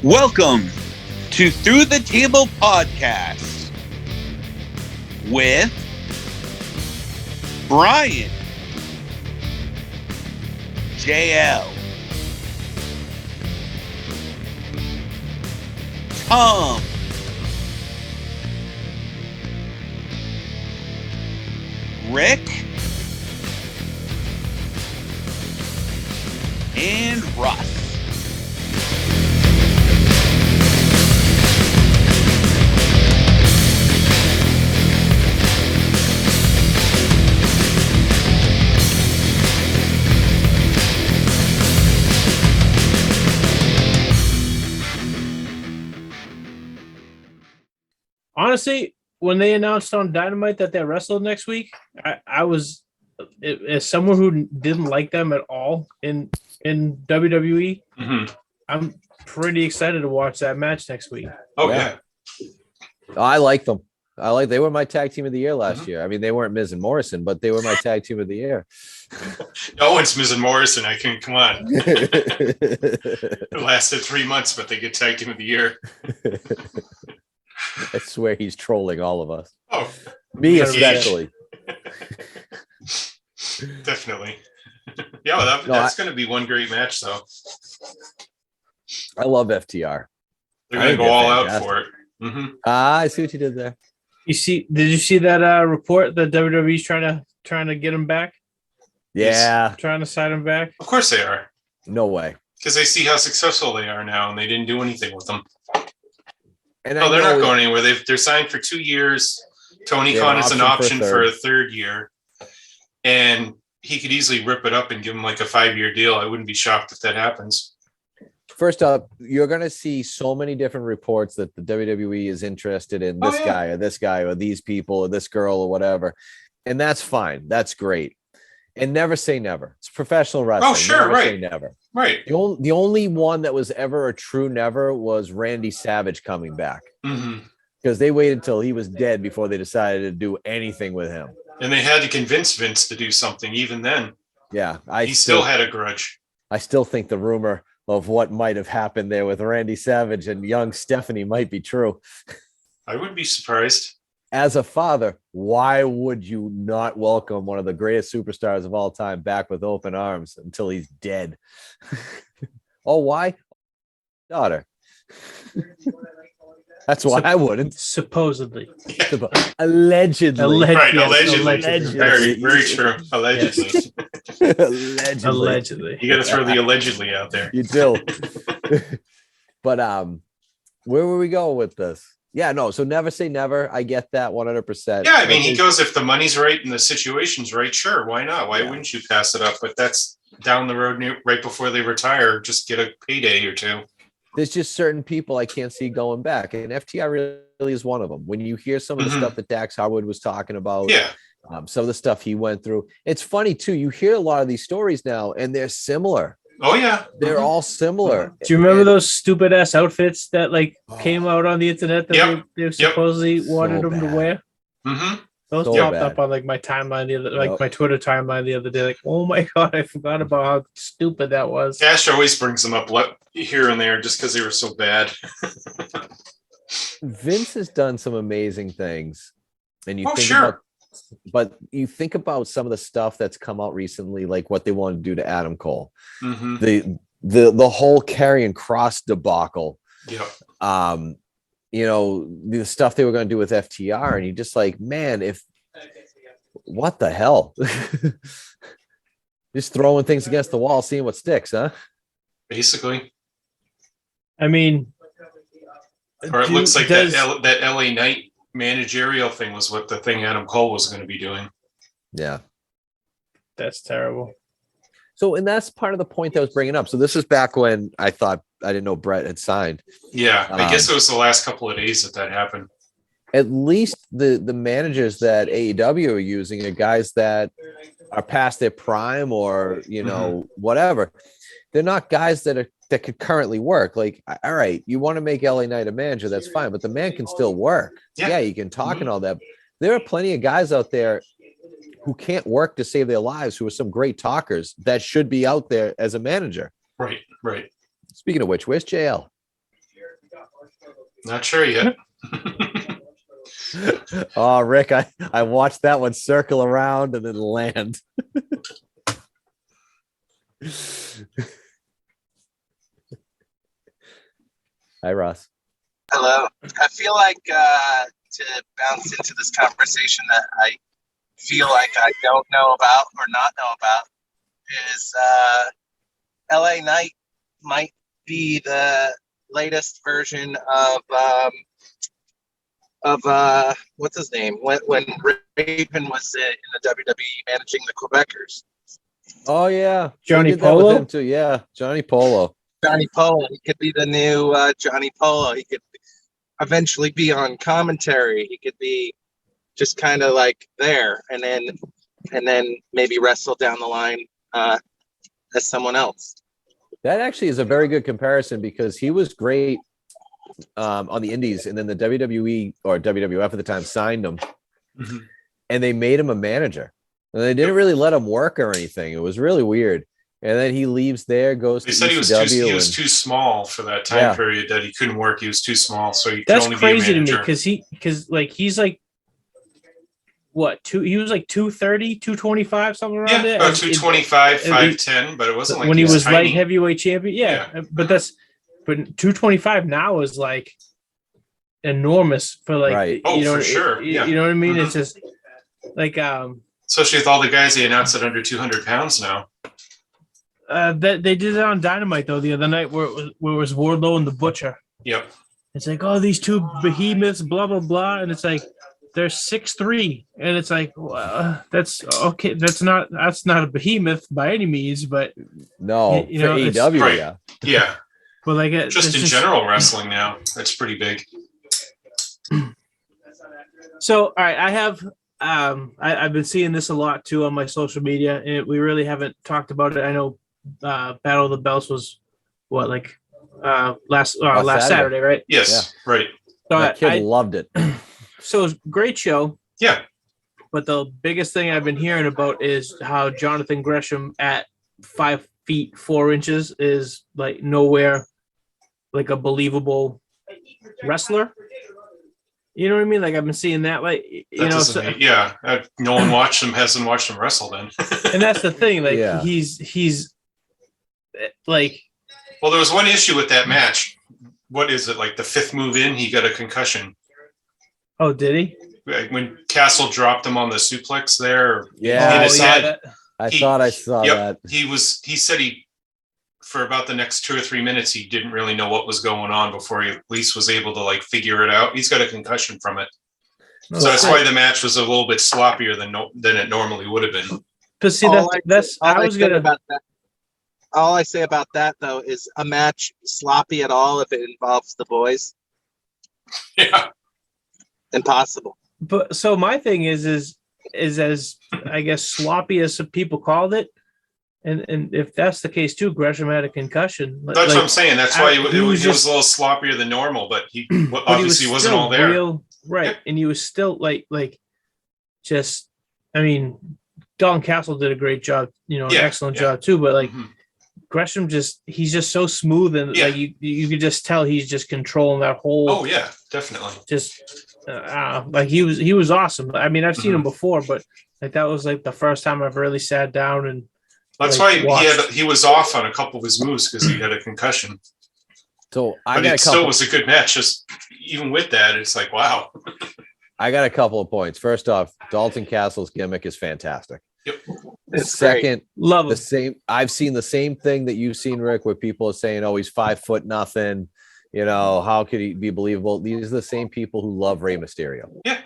Welcome to Through the Table Podcast with Brian, JL, Tom, Rick, and Russ. Honestly, when they announced on Dynamite that they wrestled next week, I was, as someone who didn't like them at all in WWE, I'm pretty excited to watch that match next week. Oh yeah. I like them. They were my tag team of the year last year. I mean, they weren't Miz and Morrison, but they were my tag team of the year. No one's Miz and Morrison. I can come on. It lasted 3 months, but they get tag team of the year. I swear he's trolling all of us. Oh, me especially. Definitely. Yeah, that's going to be one great match, though. I love FTR. They're going to go all out for it. I see what you did there. Did you see that report that WWE's trying to get him back? Yeah, trying to sign him back. Of course they are. No way. Because they see how successful they are now, and they didn't do anything with them. And no, they're not going anywhere. They're signed for 2 years. Tony Khan is an option for a third year, and he could easily rip it up and give him like a 5-year deal. I wouldn't be shocked if that happens. First up, you're going to see so many different reports that the WWE is interested in this guy or this guy or these people or this girl or whatever. And that's fine. That's great. And never say never. It's professional wrestling. Oh, sure. Never right. Say never. Right. The only one that was ever a true never was Randy Savage coming back. Because they waited until he was dead before they decided to do anything with him. And they had to convince Vince to do something even then. Yeah. He still had a grudge. I still think the rumor of what might have happened there with Randy Savage and young Stephanie might be true. I wouldn't be surprised. As a father, why would you not welcome one of the greatest superstars of all time back with open arms until he's dead? Oh, why? Daughter. That's why I wouldn't. Supposedly. Allegedly. Right, yes, allegedly. Very, very true. Allegedly. Yes. Allegedly. You got to throw the allegedly out there. You do. But where were we going with this? Yeah, no. So never say never. I get that 100%. Yeah, I mean, he goes, if the money's right and the situation's right, sure, why not? Why wouldn't you pass it up? But that's down the road, right before they retire. Just get a payday or two. There's just certain people I can't see going back, and FTR really is one of them. When you hear some of the stuff that Dax Harwood was talking about, some of the stuff he went through, it's funny too. You hear a lot of these stories now, and they're similar. Oh yeah, they're all similar. Do you remember those stupid ass outfits that came out on the internet that they supposedly wanted them to wear? Those popped up on my timeline my Twitter timeline the other day. Like, oh my god, I forgot about how stupid that was. Ash always brings them up here and there just because they were so bad. Vince has done some amazing things, and you think about some of the stuff that's come out recently, like what they wanted to do to Adam Cole, the whole Karrion Kross debacle. The stuff they were going to do with FTR, and you just like, man, what the hell? Just throwing things against the wall, seeing what sticks, huh? Basically. I mean, or it looks like that LA Knight managerial thing was what the thing Adam Cole was going to be doing. Yeah. That's terrible. So, and that's part of the point that I was bringing up. So this is back when I didn't know Brett had signed. Yeah, I guess it was the last couple of days that happened. At least the managers that AEW are using are guys that are past their prime or, whatever. They're not guys that could currently work. Like, all right, you want to make LA Knight a manager, that's fine, but the man can still work. Yeah, you can talk and all that. There are plenty of guys out there who can't work to save their lives, who are some great talkers that should be out there as a manager. Right. Speaking of which, where's JL? Not sure yet. Oh, Rick, I watched that one circle around and then land. Hi, Ross. Hello. I feel like to bounce into this conversation that I feel like I don't know about or not know about is LA Knight might be the latest version of what's his name when Raven was in the WWE managing the Quebecers. Oh yeah, Johnny He did that with Polo? him too. Yeah, Johnny Polo. Johnny Polo. He could be the new Johnny Polo. He could eventually be on commentary. He could be just kind of like there, and then maybe wrestle down the line as someone else. That actually is a very good comparison because he was great on the Indies, and then the WWE or WWF at the time signed him, and they made him a manager. And they didn't really let him work or anything. It was really weird. And then he leaves there, goes They to said ECW. he was too small for that time period, that he couldn't work. He was too small, so he could That's only crazy be a to me manager. because he's like what he was like 230, 225, something around Yeah, there. about 225, 5'10", but it wasn't like when he was tiny. light heavyweight champion. Yeah. But 225 now is like enormous for like Right. Oh, you know for sure. Yeah. you know what I mean? It's just like Especially with all the guys they announced at under 200 pounds now. that they did it on Dynamite though the other night where it was Wardlow and the Butcher. Yep. It's like, oh, these two behemoths, blah blah blah, and it's like they're 6'3", and it's like that's okay. That's not a behemoth by any means, but No, you for know, AEW, Right. yeah. Yeah. but like Just in general wrestling now, that's pretty big. So, all right, I have I've been seeing this a lot too on my social media, and we really haven't talked about it. I know Battle of the Belts was what like last Saturday, right? Yes. Right. So That kid loved it. So it was a great show. Yeah. But the biggest thing I've been hearing about is how Jonathan Gresham at 5 feet 4 inches is like nowhere like a believable wrestler. You know what I mean? Like I've been seeing that, like no one hasn't watched him wrestle then. and that's the thing. Like Yeah. he's like. Well, there was one issue with that match. What is it, like the fifth move in? He got a concussion. Oh, did he? When Castle dropped him on the suplex there. Yeah. in his head. I thought I saw that. He said for about the next 2 or 3 minutes, he didn't really know what was going on before he at least was able to like figure it out. He's got a concussion from it. So that's why the match was a little bit sloppier than it normally would have been. But see, all I say about that though is a match sloppy at all if it involves the boys. Yeah. Impossible. But so my thing is as I guess sloppy as some people called it, and if that's the case too, Gresham had a concussion. That's what I'm saying. That's why it was a little sloppier than normal, but he obviously wasn't all there. Right, yeah. And he was still like just. I mean, Don Castle did a great job. An excellent job too. But like Gresham, he's just so smooth and like you could just tell he's just controlling that whole. Oh yeah, definitely. Just. Like he was awesome. I mean, I've seen him before, but like that was like the first time I've really sat down and. That's why he was off on a couple of his moves because he had a concussion. So still was a good match. Just even with that, it's like wow. I got a couple of points. First off, Dalton Castle's gimmick is fantastic. Yep. Second, love the same. I've seen the same thing that you've seen, Rick, where people are saying, "Oh, he's 5 foot nothing." How could he be believable? These are the same people who love Rey Mysterio. Yeah.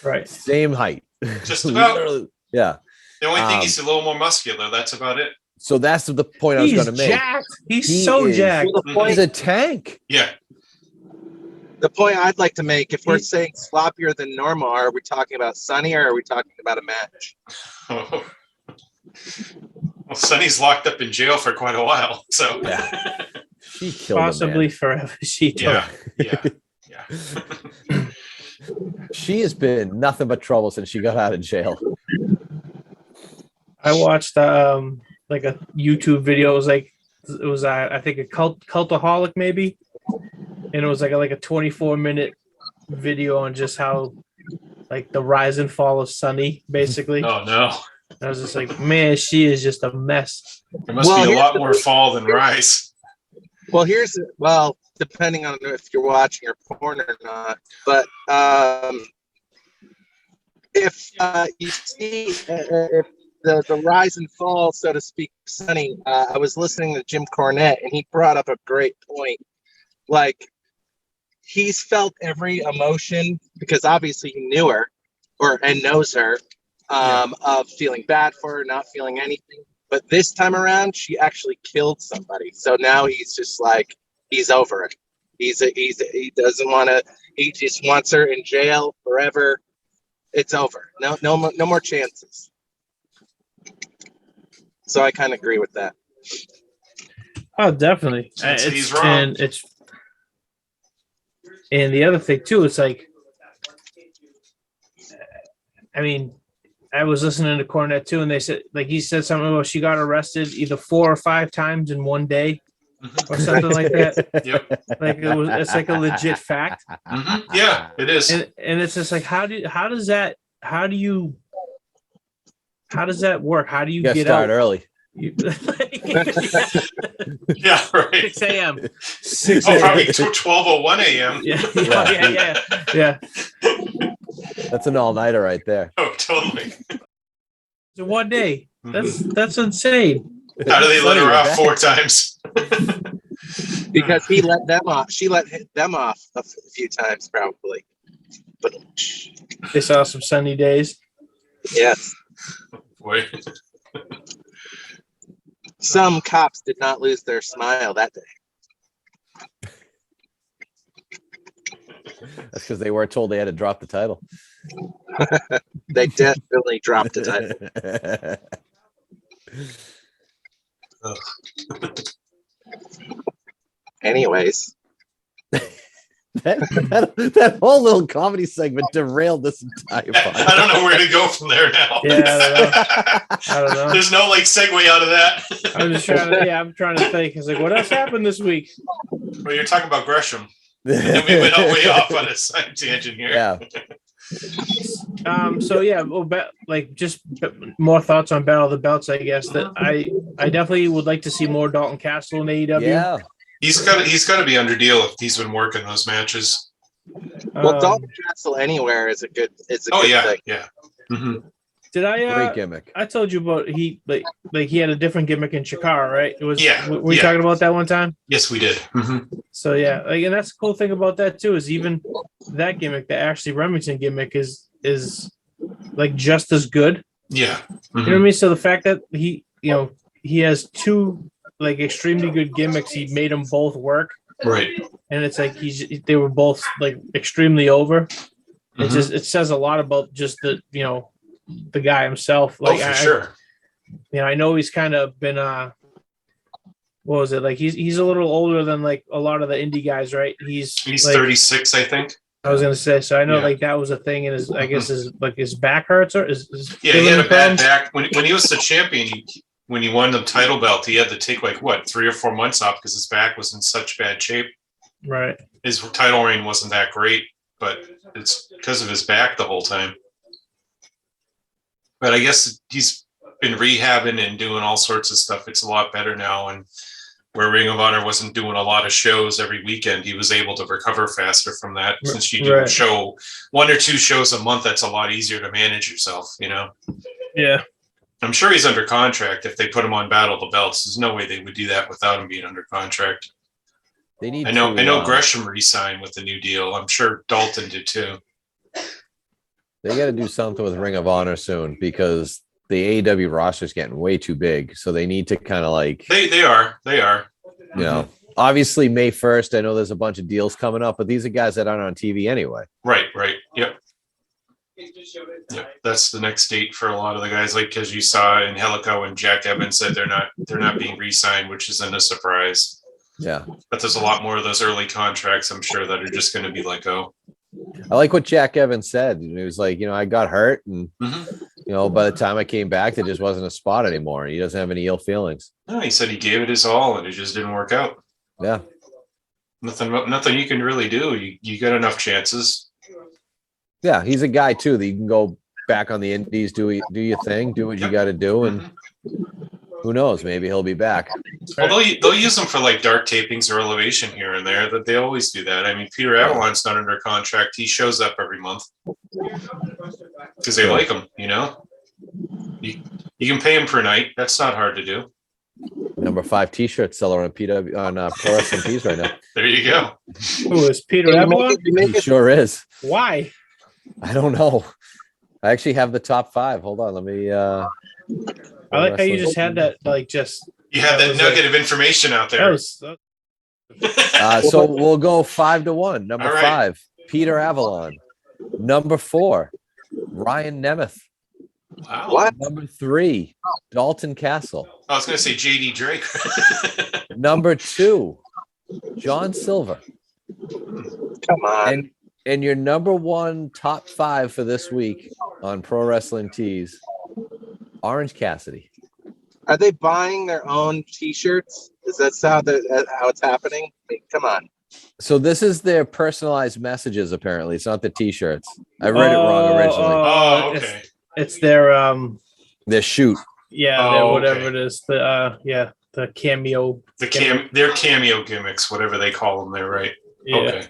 Right. Same height. Just about. Yeah. The only thing he's a little more muscular. That's about it. So that's the point I was going to make. Jacked. He's so jacked. He's a tank. Yeah. The point I'd like to make, if we're saying sloppier than normal, are we talking about Sonny or are we talking about a match? Oh. Well, Sonny's locked up in jail for quite a while, so yeah. She killed possibly forever. She took. Yeah. She has been nothing but trouble since she got out of jail. I watched like a YouTube video. It was I think a cultaholic maybe, and it was like a 24-minute video on just how like the rise and fall of Sunny, basically. Oh no. I was just like, man, she is just a mess. There must be a lot more fall than rise. Well, depending on if you're watching her porn or not, but if you see if the rise and fall, so to speak, Sunny, I was listening to Jim Cornette, and he brought up a great point. Like, he's felt every emotion because obviously he knew her and knows her, of feeling bad for her, not feeling anything. But this time around, she actually killed somebody. So now he's just like, he's over it. He doesn't want to. He just wants her in jail forever. It's over. No more chances. So I kind of agree with that. Oh, definitely. He's wrong. And the other thing too, it's like, I mean, I was listening to Cornette too, and they said, like, he said something about she got arrested either 4 or 5 times in one day, or something like that. Yep. Like it's like a legit fact. Mm-hmm. Yeah, it is. And it's just like, how does that work? How do you You get start out early. Yeah, right. 6 a.m. 6 a.m. Probably 12:01 a.m. Yeah. That's an all-nighter right there. Oh, totally. So one day. That's insane. How do they let her off 4 times? Because he let them off. She let them off a few times, probably. But They saw some sunny days. yes, Boy. some cops did not lose their smile that day. That's because they weren't told they had to drop the title. They definitely dropped the title. Anyways, that whole little comedy segment derailed this entire podcast. I don't know where to go from there now. Yeah, I don't know. There's no like segue out of that. I'm trying to think. It's like, what else happened this week? Well, you're talking about Gresham. And we went way off on a side tangent here. Yeah. So yeah, just more thoughts on Battle of the Belts. I guess that I definitely would like to see more Dalton Castle in AEW. Yeah. He's got to be under deal if he's been working those matches. well, Dalton Castle anywhere is a good. It's a Oh good yeah, thing. yeah. Mm-hmm. Did I? Great gimmick. I told you about he had a different gimmick in Chikara, right? It was. Yeah, Were we talking about that one time? Yes, we did. Mm-hmm. So yeah, and that's the cool thing about that too is even that gimmick, the Ashley Remington gimmick, is like just as good. Yeah. Mm-hmm. You know what I mean? So the fact that he has 2 like extremely good gimmicks, he made them both work. Right. And it's like they were both like extremely over. Mm-hmm. It says a lot about just the guy himself. Like for sure. I know he's kind of been what was it like? He's a little older than like a lot of the indie guys, right? He's like, 36, I think. I was gonna say. So I know Yeah. like that was a thing, and I guess his back hurts or is Yeah, he had a bad back when he was the champion. When he won the title belt, he had to take 3 or 4 months off because his back was in such bad shape. Right. His title reign wasn't that great, but it's because of his back the whole time. But I guess he's been rehabbing and doing all sorts of stuff. It's a lot better now. And where Ring of Honor wasn't doing a lot of shows every weekend, he was able to recover faster from that. Since you do a show, 1 or 2 shows a month, that's a lot easier to manage yourself, Yeah. I'm sure he's under contract if they put him on Battle of the Belts. There's no way they would do that without him being under contract. They need. I know Gresham re-signed with the new deal. I'm sure Dalton did too. They got to do something with Ring of Honor soon because the AEW roster is getting way too big. So they need to kind of like. They are. Obviously May 1st. I know there's a bunch of deals coming up, but these are guys that aren't on TV anyway. Right. Yep. That's the next date for a lot of the guys, because you saw in Helico and Jack Evans said they're not being re-signed, which isn't a surprise. Yeah, but there's a lot more of those early contracts, I'm sure, that are just going to be let go. I like what Jack Evans said. He was like, I got hurt, and by the time I came back, there just wasn't a spot anymore. He doesn't have any ill feelings. No, he said he gave it his all, and it just didn't work out. Yeah. Nothing you can really do. You got enough chances. Yeah, he's a guy too that you can go back on the indies, do your thing, do what you got to do, and who knows, maybe he'll be back. Well, they'll use them for like dark tapings or elevation here and there. That they always do that. I mean, Peter Avalon's not under contract. He shows up every month because they like him. You know, you can pay him per night. That's not hard to do. Number 5 T-shirt seller on PW on Pro Wrestling Tees right now. There you go. Who is Peter Avalon? He sure is. Why? I don't know. I actually have the top 5. Hold on, let me. I like how you just had that, like, just. You have that nugget of information out there. So we'll go 5-1. Number 5, Peter Avalon. Number 4, Ryan Nemeth. Wow. What? Number 3, Dalton Castle. I was going to say JD Drake. Number 2, John Silver. Come on. And your number 1 top 5 for this week on Pro Wrestling Tees, Orange Cassidy. Are they buying their own T-shirts? Is that how it's happening? I mean, come on. So this is their personalized messages. Apparently, it's not the T-shirts. I read it wrong originally. Oh, okay. It's their Their shoot. yeah, their whatever it is. The the cameo. Their cameo gimmicks, whatever they call them. They're right. Yeah. Okay.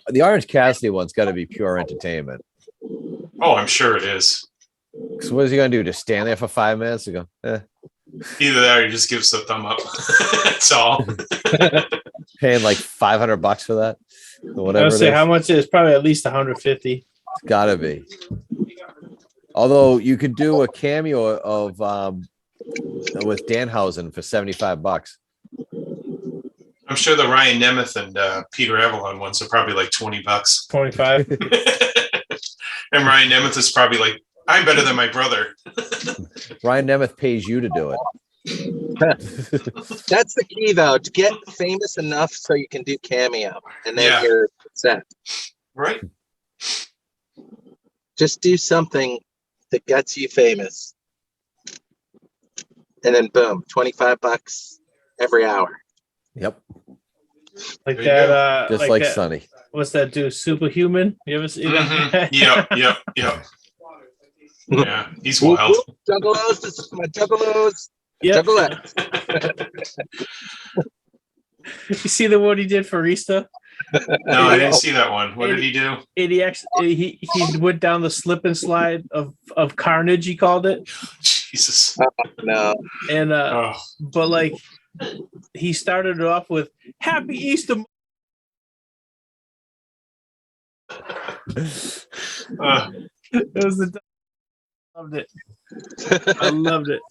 The Orange Cassidy one's got to be pure entertainment. Oh, I'm sure it is. So what is he gonna do? Just stand there for 5 minutes and go? Either that or he just gives the thumb up. That's all. Paying like $500 for that, or whatever. I would say how much it is. Probably at least 150. It's gotta be. Although you could do a cameo of with Danhausen for $75. I'm sure the Ryan Nemeth and Peter Avalon ones are probably like $20. 25. And Ryan Nemeth is probably like, I'm better than my brother. Ryan Nemeth pays you to do it. That's the key, though, to get famous enough so you can do cameo, and then you're set. Right. Just do something that gets you famous, and then boom, $25 every hour. Yep. Like There you that. Just like that, Sonny. What's that dude? Superhuman? You ever see that? Yep. Yeah, he's wild. Juggalos, this is my juggalos. Yeah. Juggalettes. You see the one he did for Rista? No, I didn't see that one. What did he do? And he actually he went down the slip and slide of carnage. He called it. Jesus. No. And but like he started it off with "Happy Easter." It was the. Loved it. I loved it.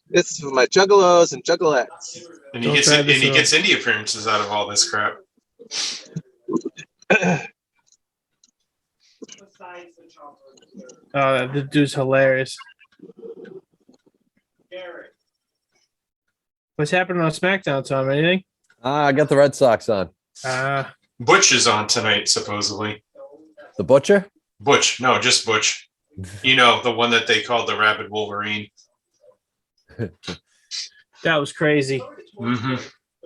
This is for my juggalos and juggalettes. And he gets indie appearances out of all this crap. Oh, the dude's hilarious. What's happening on SmackDown, Tom? Anything? I got the Red Sox on. Butch is on tonight, supposedly. The Butcher? Butch. No, just Butch. You know, the one that they called the Rabid Wolverine. That was crazy. Mm-hmm.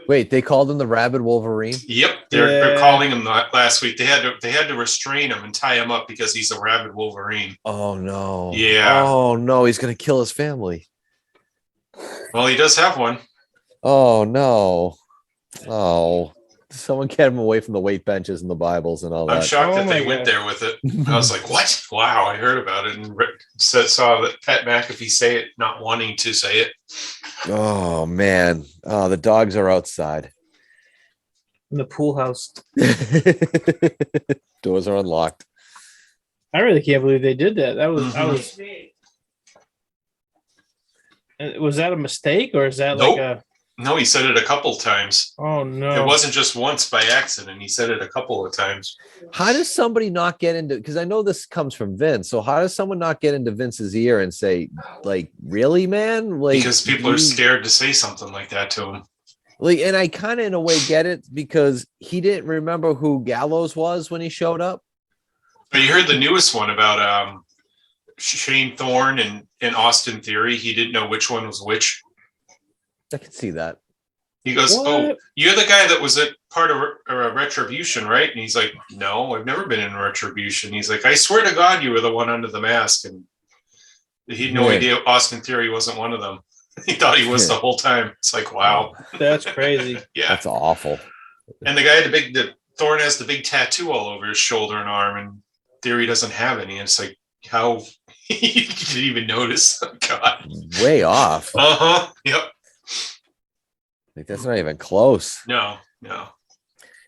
Wait, they called him the Rabid Wolverine? Yep, they're calling him that last week. They had to restrain him and tie him up because he's a rabid Wolverine. Oh no! Yeah. Oh no! He's gonna kill his family. Well, he does have one. Oh no! Oh, someone get him away from the weight benches and the Bibles and all that. I'm shocked that Oh they my went God. there with it. I was like, "What? Wow!" I heard about it and saw that Pat McAfee say it, not wanting to say it. Oh man! Oh, the dogs are outside. In the pool house. Doors are unlocked. I really can't believe they did that. That was was that a mistake or is that Nope. like a No, he said it a couple times. oh no. It wasn't just once by accident. He said it a couple of times. How does somebody not get into? Because I know this comes from Vince. So how does someone not get into Vince's ear and say, like, really, man? Like, Because people are scared to say something like that to him. Like, and I kind of in a way get it because he didn't remember who Gallows was when he showed up. But you heard the newest one about Shane Thorne and Austin Theory. He didn't know which one was which. I can see that. He goes, What? "Oh, you're the guy that was a part of Retribution, right?" And he's like, "No, I've never been in Retribution." He's like, "I swear to God, you were the one under the mask." And he had no idea Austin Theory wasn't one of them. He thought he was the whole time. It's like, wow. That's crazy. Yeah. That's awful. And the guy, the Thorne has the big tattoo all over his shoulder and arm, and Theory doesn't have any. And it's like, how you didn't even notice? Oh, God. Way off. Yep. Like, that's not even close. No.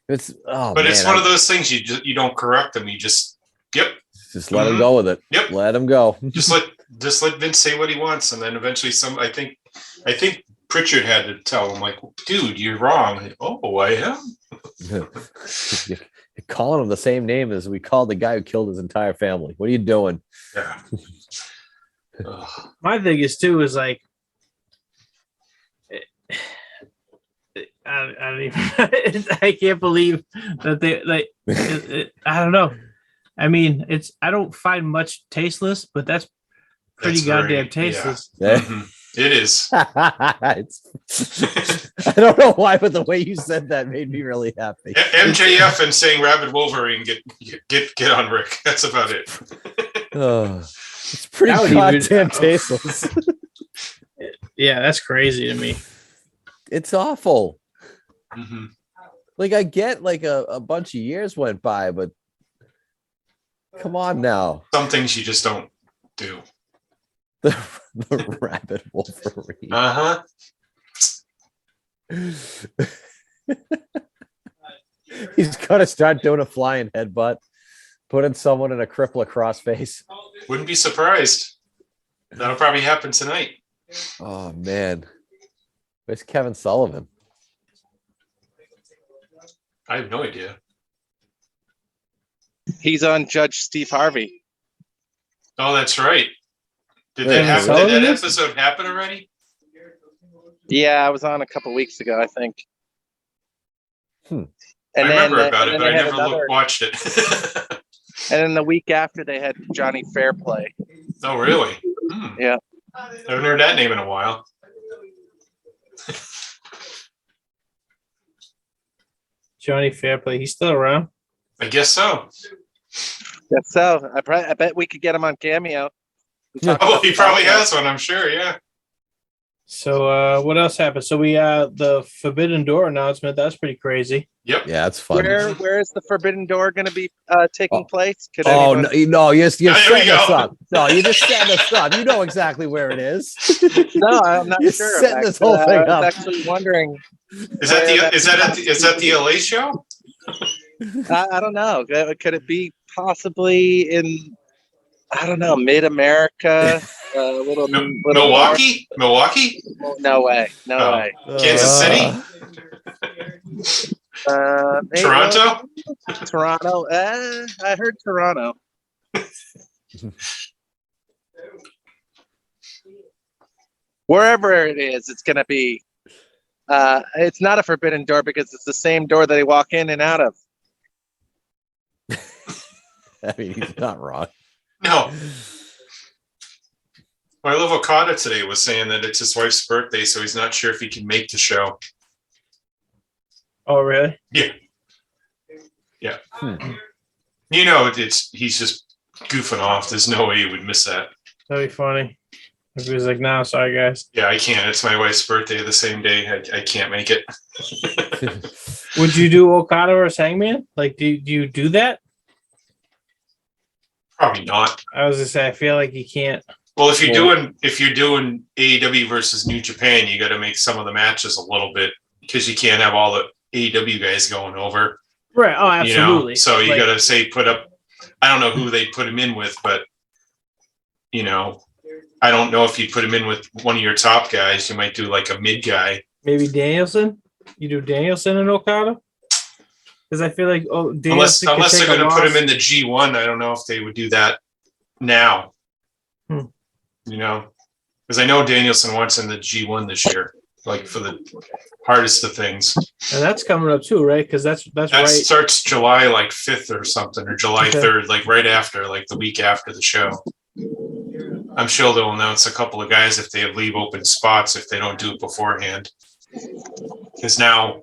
It's But it's one of those things you don't correct them. You just let him go with it. Yep. Let him go. just let Vince say what he wants, and then eventually I think Pritchard had to tell him, like, dude, you're wrong. Like, oh, I am. You're calling him the same name as we called the guy who killed his entire family. What are you doing? Yeah. My thing is too is like, I don't even. I can't believe that they like. I don't know. I mean, I don't find much tasteless, but that's pretty goddamn tasteless. Yeah. It is. I don't know why, but the way you said that made me really happy. MJF and saying Rabid Wolverine, get on Rick. That's about it. It's pretty goddamn tasteless. Yeah, that's crazy to me. It's awful. Mm-hmm. Like, I get like a bunch of years went by, but come on now. Some things you just don't do. The Rabid Wolverine. He's got to start doing a flying headbutt, putting someone in a crippler crossface. Wouldn't be surprised. That'll probably happen tonight. Oh man, where's Kevin Sullivan? I have no idea. He's on Judge Steve Harvey. Oh, that's right. Did Wait, that episode happen already? Yeah, I was on a couple weeks ago, I think. I remember about it, but I never watched it. And then the week after, they had Johnny Fairplay. Oh, really? Yeah. I haven't heard that name in a while. Johnny Fairplay, he's still around. I guess so. Guess so. I bet we could get him on Cameo. Oh, he probably has one, I'm sure, yeah. So what else happened? So we the Forbidden Door announcement, that's pretty crazy. Yep. Yeah, it's fun. Where is the Forbidden Door going to be taking place? Could Oh anyone... no, you're There setting we us go. up. No, you're just setting us up. You know exactly where it is. No, I'm not You're sure. setting this whole thing I was up. actually wondering. Is that the LA show? I don't know. Could it be possibly in, I don't know, Mid-America? little Milwaukee? Milwaukee? No way. No way. Kansas City? Maybe Toronto? Toronto. I heard Toronto. Wherever it is, it's going to be. It's not a forbidden door because it's the same door that they walk in and out of. I mean, he's not wrong. No. My little Okada today was saying that it's his wife's birthday, so he's not sure if he can make the show. Oh, really? Yeah. Yeah. You know, he's just goofing off. There's no way he would miss that. That'd be funny. If he was like, no, sorry, guys. Yeah, I can't. It's my wife's birthday the same day. I can't make it. Would you do Okada versus Hangman? Like, do you do that? Probably not. I was gonna say, I feel like you can't. Well, if you're doing AEW versus New Japan, you got to make some of the matches a little bit because you can't have all the AEW guys going over. Right. Oh, absolutely. You know? So you got to say put up. I don't know who they put him in with, but you know, I don't know if you put him in with one of your top guys. You might do like a mid guy. Maybe Danielson. You do Danielson and Okada. Because I feel like unless they're going to put him in the G1, I don't know if they would do that now. You know, because I know Danielson wants in the G1 this year, like for the hardest of things. And that's coming up too, right? Because that's that right. Starts July like 5th or something, or July 3rd, like right after, like the week after the show. I'm sure they'll announce a couple of guys if they leave open spots if they don't do it beforehand. because now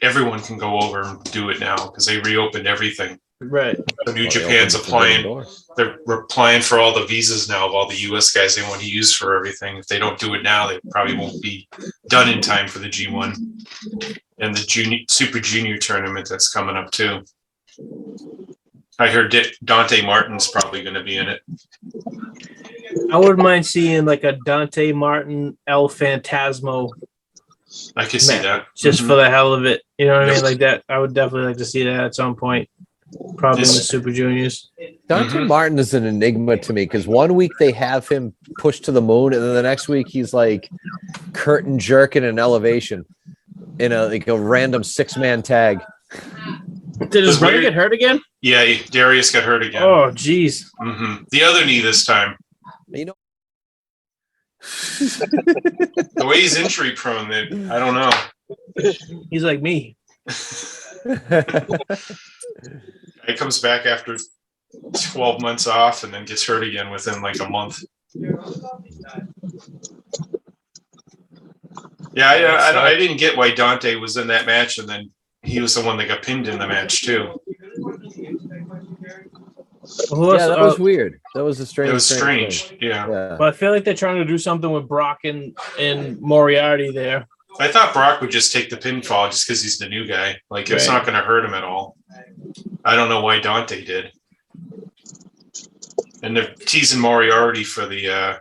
everyone can go over and do it now because they reopened everything. Right. So New Japan's applying. They're applying for all the visas now of all the U.S. guys they want to use for everything. If they don't do it now, they probably won't be done in time for the G1 and the Super Junior tournament that's coming up too. I heard Dante Martin's probably going to be in it. I wouldn't mind seeing like a Dante Martin El Phantasmo. I could see that just for the hell of it. You know what I mean? Like that. I would definitely like to see that at some point. Probably in the Super Juniors. Dante Martin is an enigma to me because one week they have him pushed to the moon, and then the next week he's like curtain jerking an elevation in a random 6-man tag. Did his brother get hurt again? Yeah, Darius got hurt again. Oh, geez. The other knee this time. You know, the way he's injury prone, I don't know. He's like me. He comes back after 12 months off and then gets hurt again within like a month. Yeah, I didn't get why Dante was in that match, and then he was the one that got pinned in the match too. Yeah, that was weird. That was a strange. It was strange. Yeah. But I feel like they're trying to do something with Brock and Moriarty there. I thought Brock would just take the pinfall just because he's the new guy. Like, it's not going to hurt him at all. I don't know why Dante did. And they're teasing Moriarty for the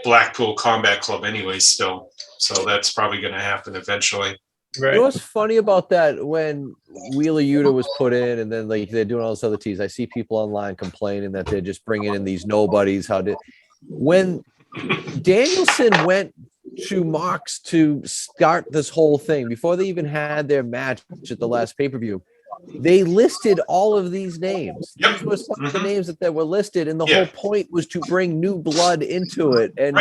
Blackpool Combat Club anyway still. So that's probably going to happen eventually. Right. What's funny about that when Wheeler Yuta was put in and then like they're doing all this other teas, I see people online complaining that they're just bringing in these nobodies. When Danielson went to Mox to start this whole thing before they even had their match at the last pay-per-view, they listed all of these names. Yep. These were some of the names that were listed, and the whole point was to bring new blood into it and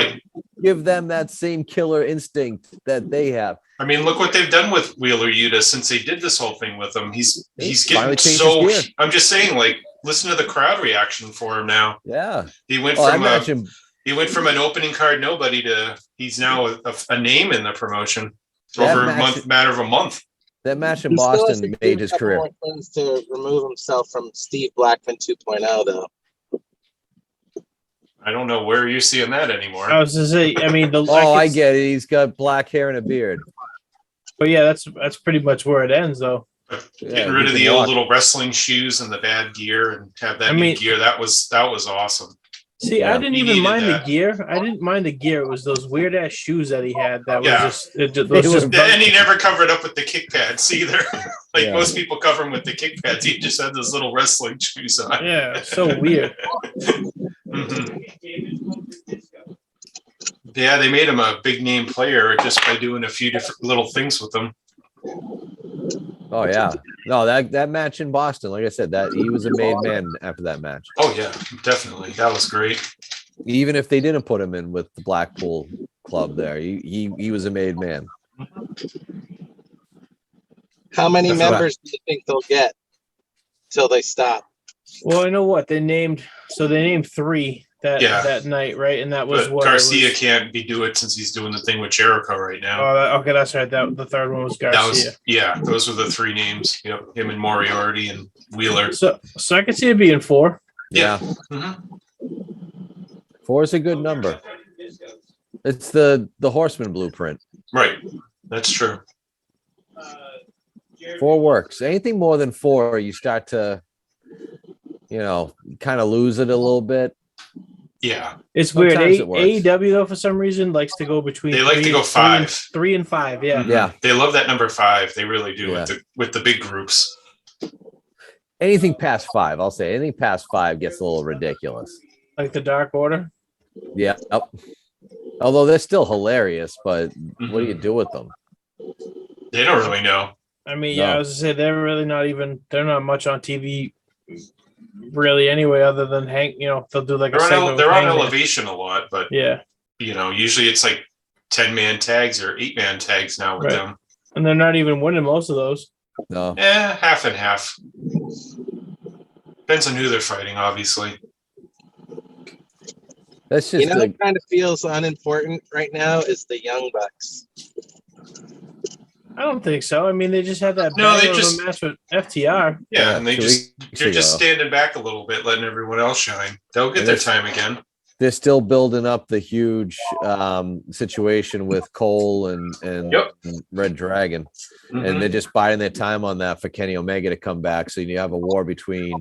give them that same killer instinct that they have. I mean, look what they've done with Wheeler Yuta since they did this whole thing with him. He's getting so. I'm just saying, like, listen to the crowd reaction for him now. Yeah, he went from an opening card nobody to he's now a name in the promotion over matter of a month. That match in Boston made his career. More things to remove himself from Steve Blackman 2.0, though. I don't know where you're seeing that anymore. I was to say, I mean, I get it. He's got black hair and a beard. But yeah, that's pretty much where it ends, though. Getting rid of the old little wrestling shoes and the bad gear and have that new gear. That was awesome. See, I didn't even mind the gear. I didn't mind the gear. It was those weird ass shoes that he had. That was and he never covered up with the kick pads either. Most people cover him with the kick pads. He just had those little wrestling shoes on. Yeah, so weird. Yeah, they made him a big name player just by doing a few different little things with him. Oh yeah, no, that match in Boston, like I said, that he was a made man after that match. Oh yeah, definitely, that was great. Even if they didn't put him in with the Blackpool Club, there, he was a made man. How many members do you think they'll get till they stop? Well, I know what they named. So they named 3 that night, right? And that was what Garcia can't do it since he's doing the thing with Jericho right now. Oh, okay, that's right. The third one was Garcia. Those were the 3 names. Yep, him and Moriarty and Wheeler. So I could see it being 4. Yeah. 4 is a good number. It's the Horseman blueprint. Right. That's true. 4 works. Anything more than 4, you start to, kind of lose it a little bit. Yeah, it's weird. AEW though, for some reason, likes to go between. They like to go 5, 3 and 5. Yeah, yeah. They love that number 5. They really do with the big groups. Anything past 5, I'll say. Anything past 5 gets a little ridiculous. Like the Dark Order. Yeah. Although they're still hilarious, but what do you do with them? They don't really know. I mean, I was to say they're really not even. They're not much on TV. Really, anyway, other than Hank, they'll do like they're on Elevation a lot, but yeah, usually it's like 10-man tags or 8-man tags now with them, and they're not even winning most of those. No, half and half. Depends on who they're fighting, obviously. That's just what kind of feels unimportant right now is the Young Bucks. I don't think so. I mean, they just had that No, they banger of just- a match with FTR. Yeah, and they're 2 just ago. standing back a little bit, letting everyone else shine. They'll get And their it's- time again. They're still building up the huge situation with Cole and Yep. Red Dragon. Mhm. And they're just biding their time on that for Kenny Omega to come back. So you have a war between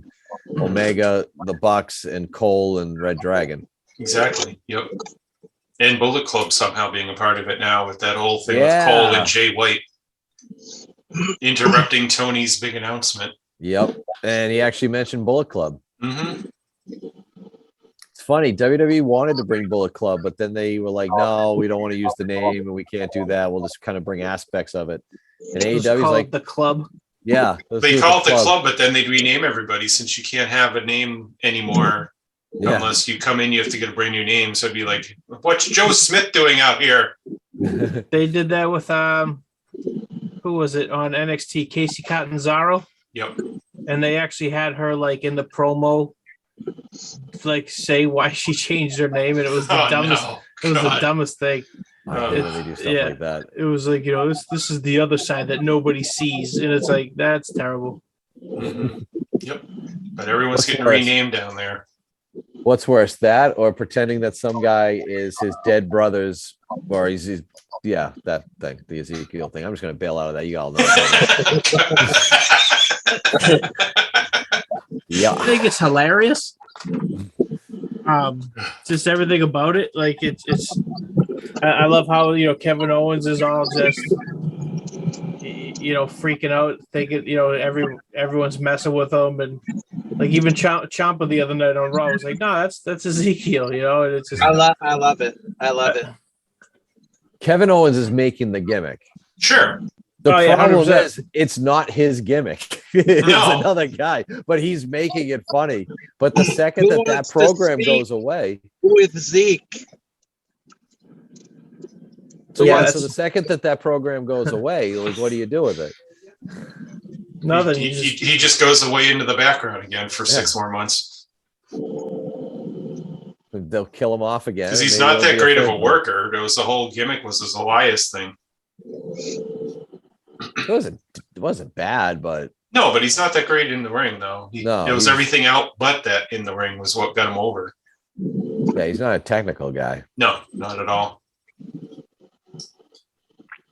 Omega, the Bucks, and Cole and Red Dragon. Exactly. Yep. And Bullet Club somehow being a part of it now with that whole thing Yeah. with Cole and Jay White interrupting Tony's big announcement. Yep. And he actually mentioned Bullet Club. Mm-hmm. It's funny. WWE wanted to bring Bullet Club, but then they were like, no, we don't want to use the name and we can't do that. We'll just kind of bring aspects of it. And Let's AEW's call like, it the club. yeah. let's They do call it the club, but then they'd rename everybody since you can't have a name anymore Yeah. unless you come in. You have to get a brand new name. So it'd be like, what's Joe Smith doing out here? They did that with who was it on NXT? Casey Catanzaro, Yep. and they actually had her like in the promo, like say why she changed her name, and it was the dumbest. No. It was the God. dumbest thing. I hate when they do stuff Yeah. like that. It was like, you know, this is the other side that nobody sees, and it's like that's terrible. Mhm. Yep. But everyone's What's getting worse? renamed down there. What's worse, that or pretending that some guy is his dead brother's, or he's yeah, that thing, the Ezekiel thing. I'm just gonna bail out of that. You all know. Yeah. I think it's hilarious. Just everything about it, like it's. I love how Kevin Owens is all just freaking out, thinking everyone's messing with him, and like even Ciampa the other night on Raw was like, no, that's Ezekiel, and it's just I love it. I love it. Kevin Owens is making the gimmick. Sure. The Oh, yeah, problem 100%. is it's not his gimmick. It's No. another guy, but he's making it funny. But the second Who that wants to program speak? goes away, With Zeke. so Yeah, what? that's- So the second that program goes away, like, what do you do with it? nothing. He just goes away into the background again for 6 more months They'll kill him off again. because and he's maybe not there'll that be great of third a one. worker. It was the whole gimmick was his Elias thing. It wasn't bad, but No, but he's not that great in the ring though. No, it was he's- everything out but that in the ring was what got him over. yeah, he's not a technical guy. No, not at all.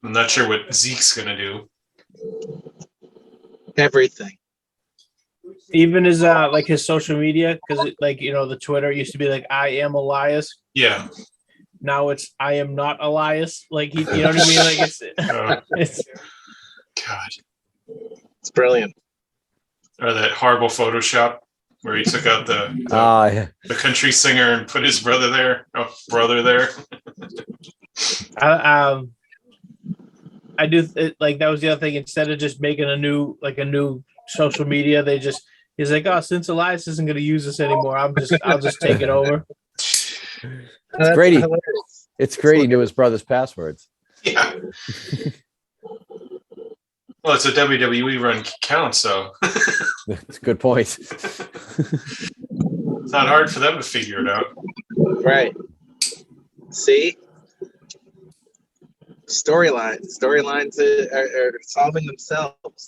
I'm not sure what Zeke's gonna do. Everything. Even his like his social media, because the Twitter used to be like I am Elias. Yeah. Now it's I am not Elias. Like you know what I mean? Like Uh, it's God. It's brilliant. Or that horrible Photoshop where he took out the Yeah. country singer and put his brother there. I do like that was the other thing. Instead of just making a new social media, he's like, oh, since Elias isn't going to use this anymore, I'll just take it over. It's great. Hilarious. It's great. He knew his brother's passwords. Yeah. Well, it's a WWE run count, so That's a good point. it's not hard for them to figure it out. Right. See? Storylines are solving themselves.